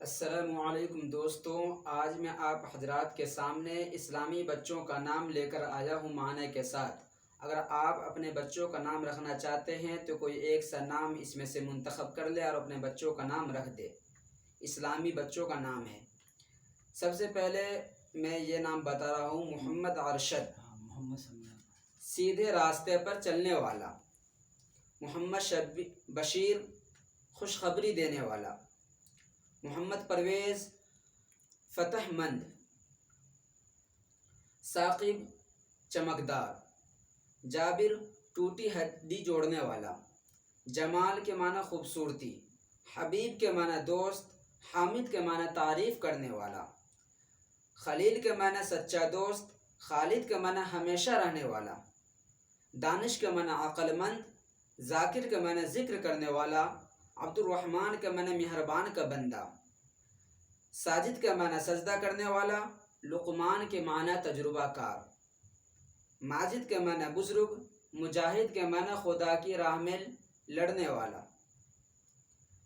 السلام علیکم دوستوں، آج میں آپ حضرات کے سامنے اسلامی بچوں کا نام لے کر آیا ہوں معنی کے ساتھ۔ اگر آپ اپنے بچوں کا نام رکھنا چاہتے ہیں تو کوئی ایک سا نام اس میں سے منتخب کر لے اور اپنے بچوں کا نام رکھ دے۔ اسلامی بچوں کا نام ہے، سب سے پہلے میں یہ نام بتا رہا ہوں، محمد ارشد، سیدھے راستے پر چلنے والا۔ محمد بشیر، خوشخبری دینے والا۔ محمد پرویز، فتح مند۔ ثاقب، چمکدار۔ جابر، ٹوٹی ہڈی جوڑنے والا۔ جمال کے معنی خوبصورتی۔ حبیب کے معنی دوست۔ حامد کے معنی تعریف کرنے والا۔ خلیل کے معنی سچا دوست۔ خالد کے معنی ہمیشہ رہنے والا۔ دانش کے معنی عقل مند۔ ذاکر کے معنی ذکر کرنے والا۔ عبد الرحمن کے معنی مہربان کا بندہ۔ ساجد کے معنی سجدہ کرنے والا۔ لقمان کے معنی تجربہ کار۔ ماجد کے معنی بزرگ۔ مجاہد کے معنی خدا کی راہ میں لڑنے والا۔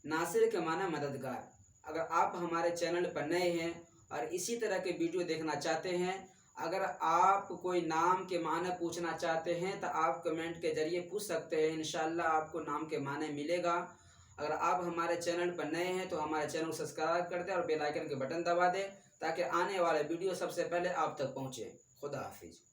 ناصر کے معنی مددگار۔ اگر آپ ہمارے چینل پر نئے ہیں اور اسی طرح کے ویڈیو دیکھنا چاہتے ہیں، اگر آپ کوئی نام کے معنی پوچھنا چاہتے ہیں تو آپ کمنٹ کے ذریعے پوچھ سکتے ہیں، انشاءاللہ آپ کو نام کے معنی ملے گا۔ اگر آپ ہمارے چینل پر نئے ہیں تو ہمارے چینل کو سبسکرائب کر دیں اور بیل آئیکن کے بٹن دبا دیں تاکہ آنے والے ویڈیو سب سے پہلے آپ تک پہنچے۔ خدا حافظ۔